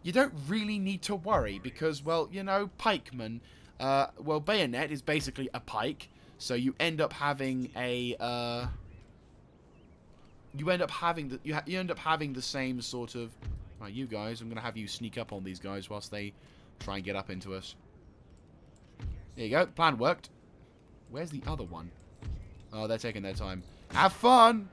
Speaker 1: you don't really need to worry, because, well, you know, pikeman, well, bayonet is basically a pike, so you end up having a, you end up having the same sort of, right, you guys, I'm going to have you sneak up on these guys whilst they try and get up into us. There you go, plan worked. Where's the other one? Oh, they're taking their time. Have fun!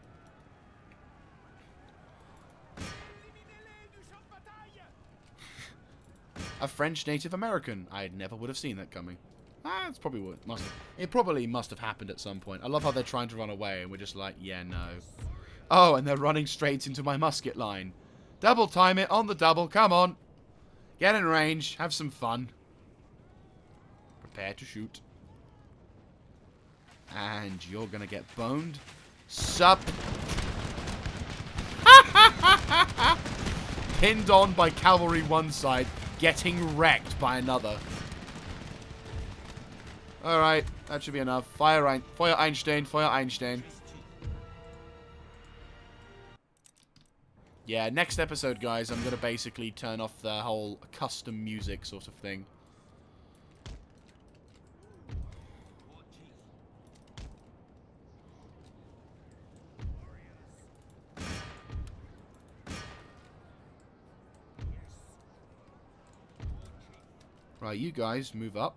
Speaker 1: A French Native American. I never would have seen that coming. It's probably what must have. It probably must have happened at some point. I love how they're trying to run away and we're just like, yeah, no. Oh, and they're running straight into my musket line. Double time it on the double. Come on. Get in range. Have some fun. Prepare to shoot. And you're gonna get boned. Sup. Pinned on by cavalry one side, getting wrecked by another. Alright, that should be enough. Feuer Einstein, Feuer Einstein. Yeah, next episode, guys, I'm gonna basically turn off the whole custom music sort of thing. Right, you guys move up.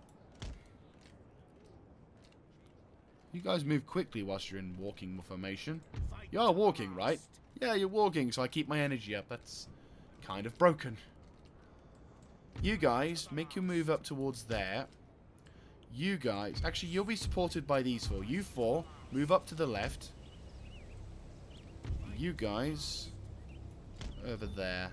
Speaker 1: You guys move quickly whilst you're in walking formation. You are walking, right? Yeah, you're walking, so I keep my energy up. That's kind of broken. You guys, make your move up towards there. You guys, actually, you'll be supported by these four. You four, move up to the left. You guys, over there.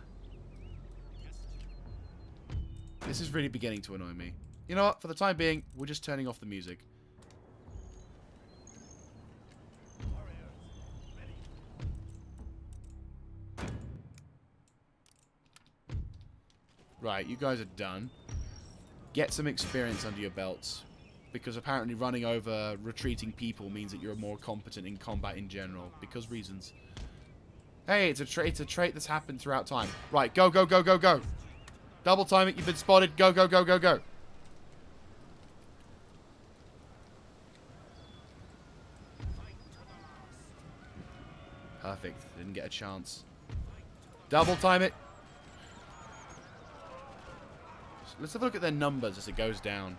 Speaker 1: This is really beginning to annoy me. You know what? For the time being, we're just turning off the music. Right, you guys are done. Get some experience under your belts. Because apparently running over retreating people means that you're more competent in combat in general. Because reasons. Hey, it's a trait that's happened throughout time. Right, go, go, go, go, go. Double time it, you've been spotted. Go, go, go, go, go. Perfect. Didn't get a chance. Double time it. Let's have a look at their numbers as it goes down.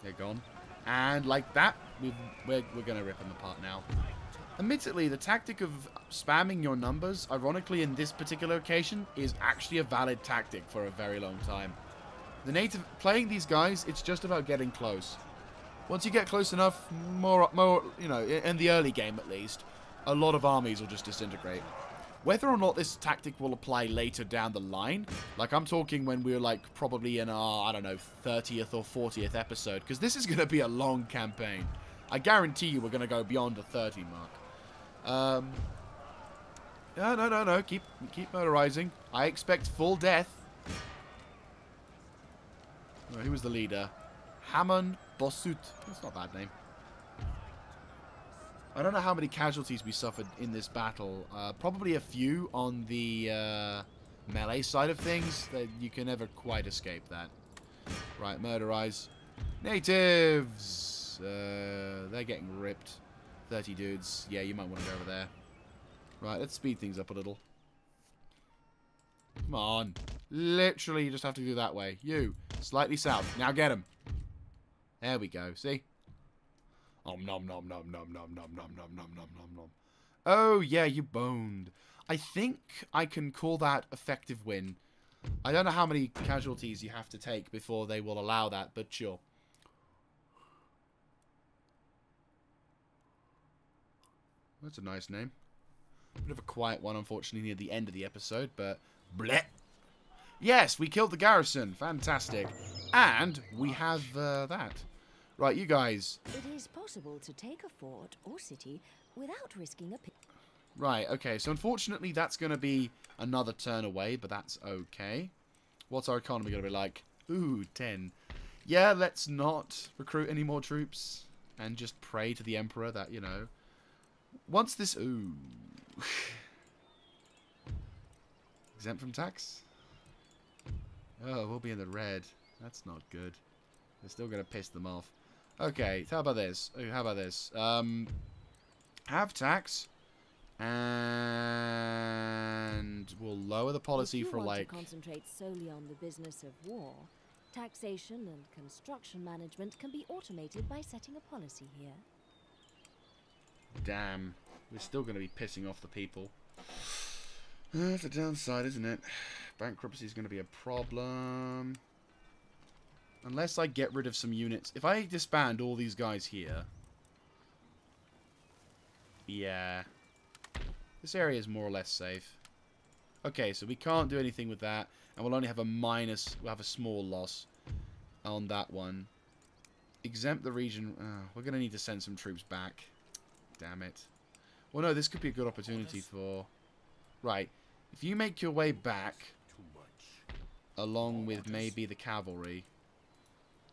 Speaker 1: They're gone. And like that, we're going to rip them apart now. Admittedly, the tactic of spamming your numbers, ironically in this particular occasion, is actually a valid tactic for a very long time. The native playing these guys, it's just about getting close. Once you get close enough, more, you know, in the early game at least, a lot of armies will just disintegrate. Whether or not this tactic will apply later down the line, like I'm talking when we're like probably in our, I don't know, 30th or 40th episode, because this is going to be a long campaign. I guarantee you we're going to go beyond the 30 mark. No. Keep motorizing. I expect full death. Oh, who was the leader? Hamon Bossut. That's not a bad name. I don't know how many casualties we suffered in this battle. Probably a few on the melee side of things. You can never quite escape that. Right, murderize. Natives! They're getting ripped. 30 dudes. Yeah, you might want to go over there. Right, let's speed things up a little. Come on. Literally, you just have to do that way. You, slightly south. Now get him. There we go. See? Nom nom nom nom nom nom nom nom nom nom nom nom nom. Oh, yeah, you boned. I think I can call that effective win. I don't know how many casualties you have to take before they will allow that, but sure. That's a nice name. Bit of a quiet one, unfortunately, near the end of the episode, but bleh. Yes, we killed the garrison. Fantastic. And we have that. Right, you guys.
Speaker 2: It is possible to take a fort or city without risking a pit.
Speaker 1: Right, okay. So unfortunately, that's going to be another turn away, but that's okay. What's our economy going to be like? Ooh, 10. Yeah, let's not recruit any more troops and just pray to the Emperor that, you know, once this... Ooh. Exempt from tax? Oh, we'll be in the red. That's not good. We're still going to piss them off. Okay, how about this? How about this? Have tax. And we'll lower the policy for like...
Speaker 2: If you want to concentrate solely on the business of war, taxation and construction management can be automated by setting a policy here.
Speaker 1: Damn. We're still going to be pissing off the people. That's the downside, isn't it? Bankruptcy is going to be a problem. Unless I get rid of some units. If I disband all these guys here... Yeah. This area is more or less safe. Okay, so we can't do anything with that. And we'll only have a minus... We'll have a small loss on that one. Exempt the region... we're going to need to send some troops back. Damn it. Well, no, this could be a good opportunity for... Right. If you make your way back... Along with maybe the cavalry...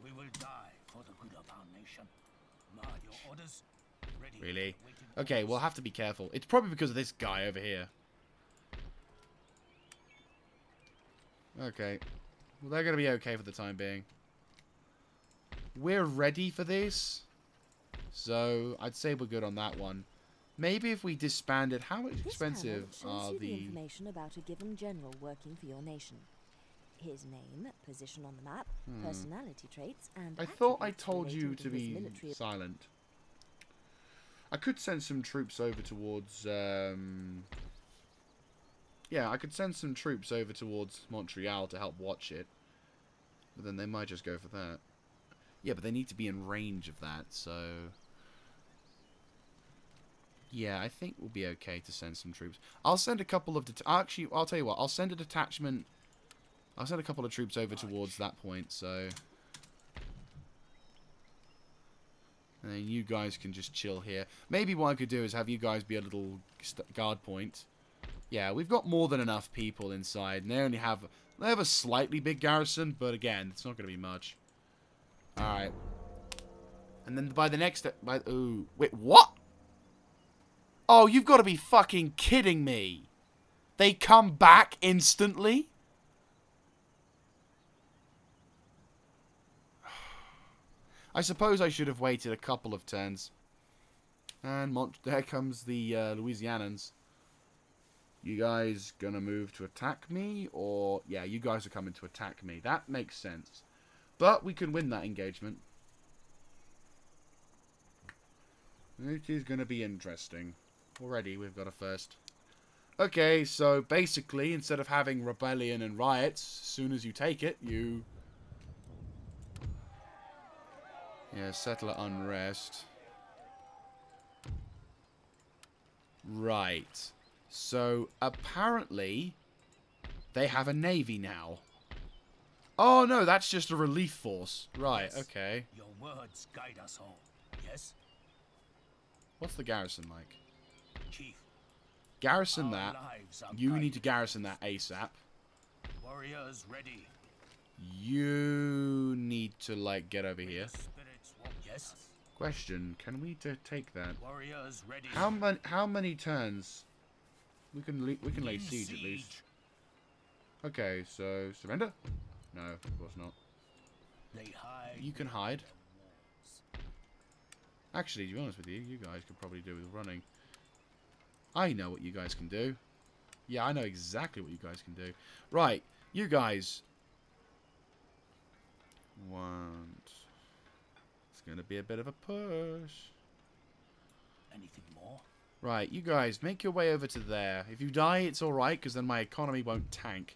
Speaker 3: We will die for the good of our nation. Your orders ready.
Speaker 1: Really? Okay, we'll have to be careful. It's probably because of this guy over here. Okay. Well, they're going to be okay for the time being. We're ready for this. So, I'd say we're good on that one. Maybe if we disbanded... How expensive are
Speaker 2: the
Speaker 1: the...
Speaker 2: information about a given general working for your nation. His name, position on the map, personality traits, and...
Speaker 1: I thought I told you to be silent. I could send some troops over towards... yeah, I could send some troops over towards Montreal to help watch it. But then they might just go for that. Yeah, but they need to be in range of that, so... Yeah, I think we'll be okay to send some troops. I'll send a couple of... Actually, I'll tell you what. I'll send a detachment... I'll send a couple of troops over towards that point, so... And then you guys can just chill here. Maybe what I could do is have you guys be a little guard point. Yeah, we've got more than enough people inside. And they only have... They have a slightly big garrison, but again, it's not going to be much. Alright. And then by the next... Ooh, wait, what? Oh, you've got to be fucking kidding me. They come back instantly? I suppose I should have waited a couple of turns. And there comes the Louisianans. You guys gonna move to attack me? Or, yeah, you guys are coming to attack me. That makes sense. But we can win that engagement. It is gonna be interesting. Already, we've got a first. Okay, so basically, instead of having rebellion and riots, as soon as you take it, you... Yeah, settler unrest. Right. So, apparently, they have a navy now. Oh, no, that's just a relief force. Right,
Speaker 3: Yes.
Speaker 1: okay.
Speaker 3: Your words guide us all. Yes,
Speaker 1: What's the garrison like?
Speaker 3: Chief.
Speaker 1: Garrison
Speaker 3: Our
Speaker 1: that.
Speaker 3: lives are
Speaker 1: You
Speaker 3: guided.
Speaker 1: need to garrison that ASAP.
Speaker 3: Warriors ready.
Speaker 1: You need to, like, get over
Speaker 3: May
Speaker 1: here.
Speaker 3: the spirits walk. Yes,
Speaker 1: Question, can we take that?
Speaker 3: warriors ready.
Speaker 1: How many turns? We can lay
Speaker 3: In
Speaker 1: siege at least. Okay, so surrender? No, of course not.
Speaker 3: They hide.
Speaker 1: You can hide.
Speaker 3: their walls.
Speaker 1: Actually, to be honest with you, you guys could probably do with running. I know what you guys can do. Yeah, I know exactly what you guys can do. Right, you guys. It's going to be a bit of a push.
Speaker 3: Anything more?
Speaker 1: Right, you guys, make your way over to there. If you die, it's alright, because then my economy won't tank.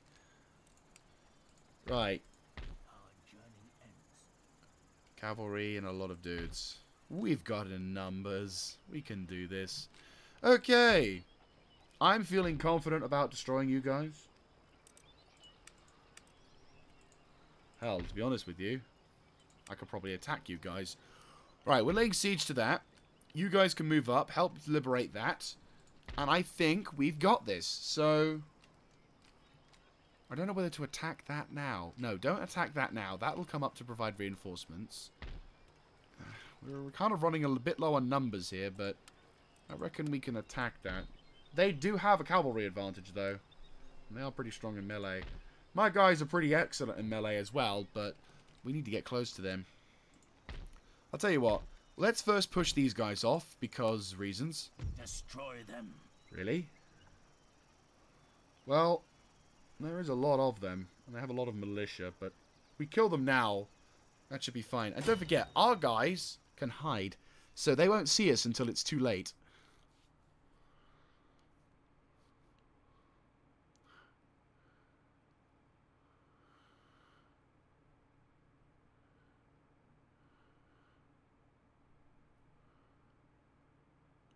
Speaker 1: Right.
Speaker 3: Our journey ends.
Speaker 1: Cavalry and a lot of dudes. We've got in numbers. We can do this. Okay. I'm feeling confident about destroying you guys. Hell, to be honest with you, I could probably attack you guys. Right, we're laying siege to that. You guys can move up, help liberate that. And I think we've got this. So, I don't know whether to attack that now. No, don't attack that now. That will come up to provide reinforcements. We're kind of running a bit low on numbers here, but I reckon we can attack that. They do have a cavalry advantage, though. And they are pretty strong in melee. My guys are pretty excellent in melee as well, but we need to get close to them. I'll tell you what. Let's first push these guys off, because reasons.
Speaker 3: Destroy them.
Speaker 1: Really? Well, there is a lot of them, and they have a lot of militia, but if we kill them now, that should be fine. And don't forget, our guys can hide, so they won't see us until it's too late.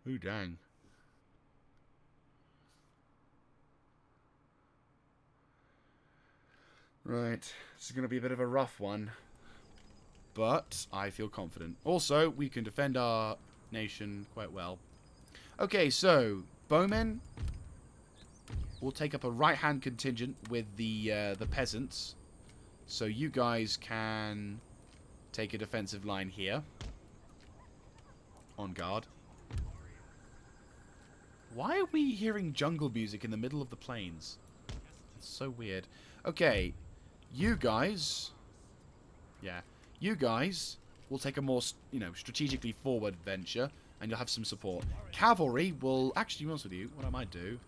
Speaker 1: Ooh, dang. Right, this is going to be a bit of a rough one. But I feel confident. Also, we can defend our nation quite well. Okay, so, bowmen will take up a right-hand contingent with the peasants. So you guys can take a defensive line here. On guard. Why are we hearing jungle music in the middle of the plains? It's so weird. Okay, you guys... Yeah, you guys will take a more, strategically forward venture, and you'll have some support. Cavalry will... Actually, to be honest with you, what I might do...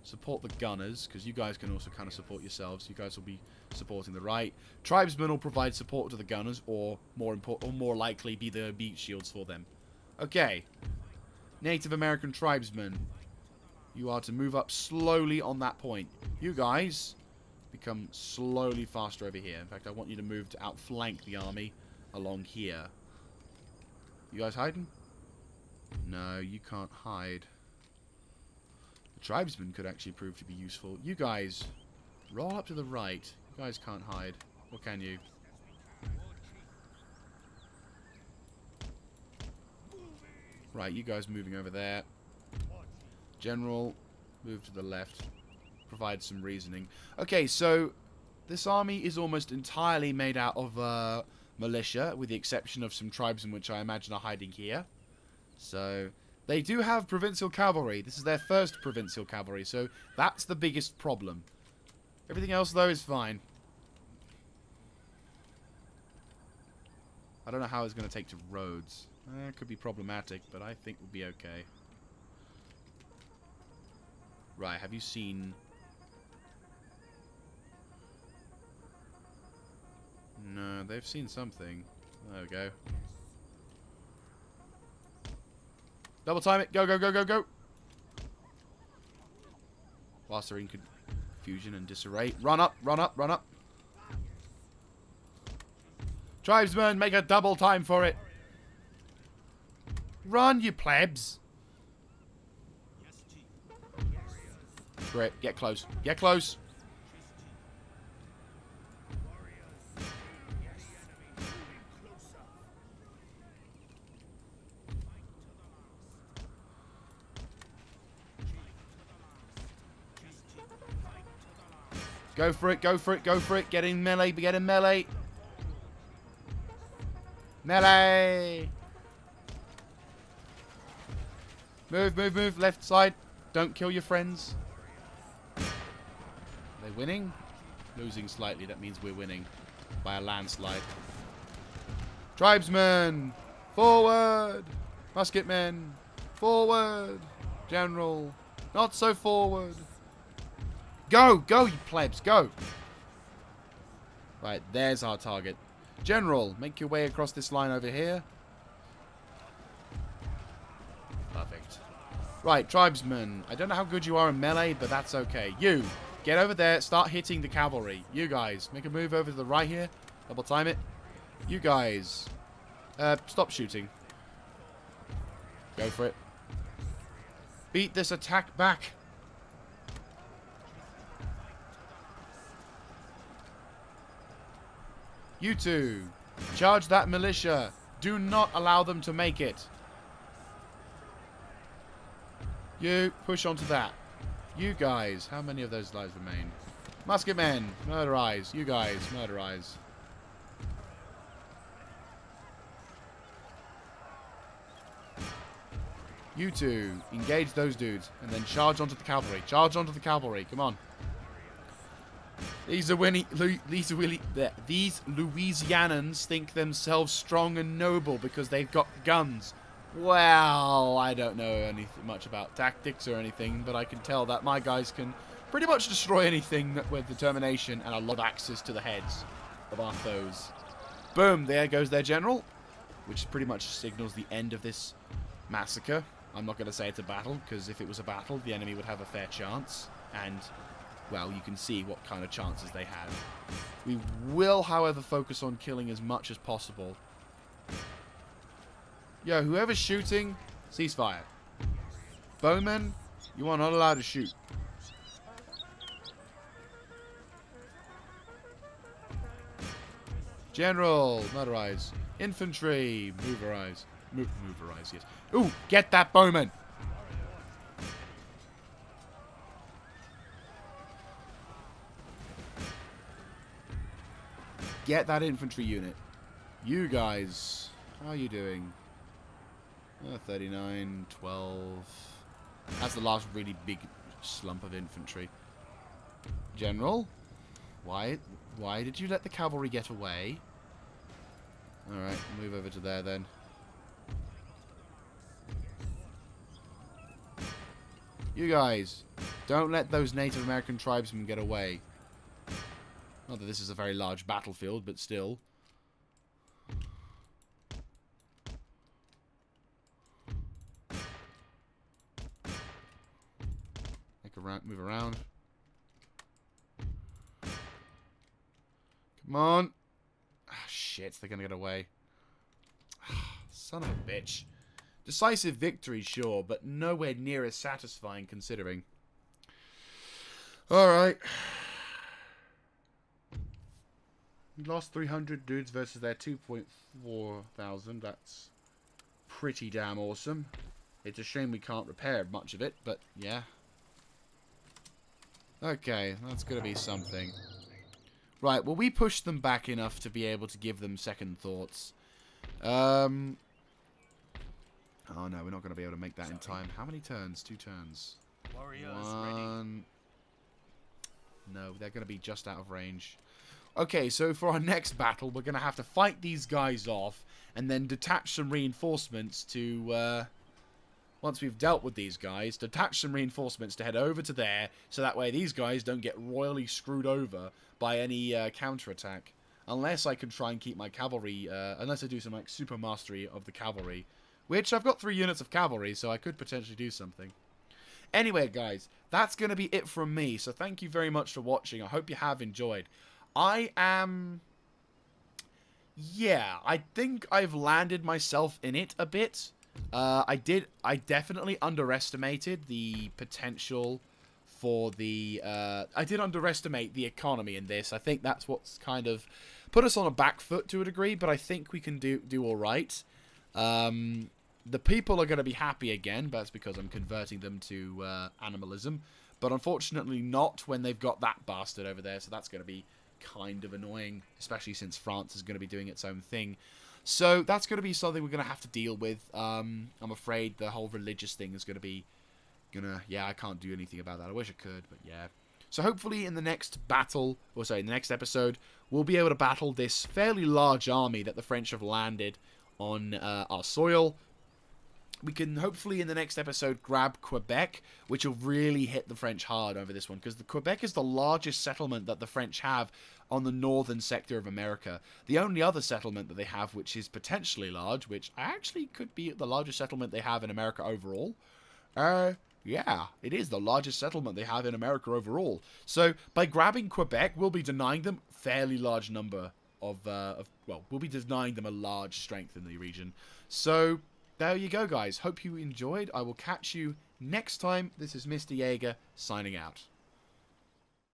Speaker 1: Support the gunners, because you guys can also kind of support yourselves. You guys will be supporting the right. Tribesmen will provide support to the gunners, or more likely be the beach shields for them. Okay. Native American tribesmen, you are to move up slowly on that point. You guys become slowly faster over here. In fact, I want you to move to outflank the army along here. You guys hiding? No, you can't hide. The tribesmen could actually prove to be useful. You guys, roll up to the right. You guys can't hide. Or can you? Right, you guys moving over there. General, move to the left. Provide some reasoning. Okay, so this army is almost entirely made out of militia, with the exception of some tribesmen which I imagine are hiding here. So they do have provincial cavalry. This is their first provincial cavalry, so that's the biggest problem. Everything else, though, is fine. I don't know how it's going to take to roads. It could be problematic, but I think we'll be okay. Right, have you seen... No, they've seen something. There we go. Double time it. Go, go, go, go, go. Whilst they're in confusion and disarray. Run up, run up, run up. Tribesmen, make a double time for it. Run, you plebs. Great, get close. Get close. Go for it, go for it, go for it. Get in melee, get in melee. Melee. Move, move, move. Left side. Don't kill your friends. Are they winning? Losing slightly. That means we're winning by a landslide. Tribesmen, forward. Musketmen, forward. General, not so forward. Go, go, you plebs, go. Right, there's our target. General, make your way across this line over here. Perfect. Right, tribesmen. I don't know how good you are in melee, but that's okay. You, get over there, start hitting the cavalry. You guys, make a move over to the right here. Double time it. You guys, stop shooting. Go for it. Beat this attack back. You two, charge that militia. Do not allow them to make it. You, push onto that. You guys, how many of those lives remain? Musketmen, murderize. You guys, murderize. You two, engage those dudes, and then charge onto the cavalry. Charge onto the cavalry, come on. These Louisianans think themselves strong and noble because they've got guns. Well, I don't know anything much about tactics or anything, but I can tell that my guys can pretty much destroy anything with determination and a lot of axes to the heads of our foes. Boom, there goes their general, which pretty much signals the end of this massacre. I'm not going to say it's a battle, because if it was a battle, the enemy would have a fair chance, and... well, you can see what kind of chances they had. We will, however, focus on killing as much as possible. Yo, whoever's shooting, ceasefire. Bowmen, you are not allowed to shoot. General, murderize. Infantry, moverize. Moverize, yes. Ooh, get that bowman! Get that infantry unit. You guys, how are you doing? 39, 12. That's the last really big slump of infantry. General, why did you let the cavalry get away? Alright, move over to there then. You guys, don't let those Native American tribesmen get away. Not that this is a very large battlefield, but still. move around. Come on. Ah, shit, they're going to get away. Son of a bitch. Decisive victory, sure, but nowhere near as satisfying considering. Alright. We lost 300 dudes versus their 2.4 thousand. That's pretty damn awesome. It's a shame we can't repair much of it, but yeah. Okay, that's going to be something. Right, well, we pushed them back enough to be able to give them second thoughts. Oh, no, we're not going to be able to make that in time. How many turns? 2 turns.
Speaker 3: Warriors
Speaker 1: 1.
Speaker 3: ready.
Speaker 1: No, they're going to be just out of range. Okay, so for our next battle, we're going to have to fight these guys off and then detach some reinforcements to... once we've dealt with these guys, detach some reinforcements to head over to there, so that way these guys don't get royally screwed over by any counterattack. Unless I can try and keep my cavalry, unless I do some like super mastery of the cavalry, which I've got 3 units of cavalry, so I could potentially do something. Anyway, guys, that's going to be it from me, so thank you very much for watching. I hope you have enjoyed. I am... yeah, I think I've landed myself in it a bit. I definitely underestimated the potential for the, I did underestimate the economy in this. I think that's what's kind of put us on a back foot to a degree, but I think we can do alright. The people are going to be happy again, but that's because I'm converting them to, animalism. But unfortunately not when they've got that bastard over there, so that's going to be kind of annoying, especially since France is going to be doing its own thing. So that's going to be something we're going to have to deal with. I'm afraid the whole religious thing is going to be... yeah, I can't do anything about that. I wish I could, but yeah. So hopefully in the next battle, or sorry, in the next episode, we'll be able to battle this fairly large army that the French have landed on our soil. We can hopefully in the next episode grab Quebec, which will really hit the French hard over this one, because the Quebec is the largest settlement that the French have on the northern sector of America. The only other settlement that they have, which is potentially large, which actually could be the largest settlement they have in America overall. Yeah, it is the largest settlement they have in America overall. So by grabbing Quebec, we'll be denying them a fairly large number of well, we'll be denying them a large strength in the region. So there you go, guys. Hope you enjoyed. I will catch you next time. This is Mr. Jaeger signing out.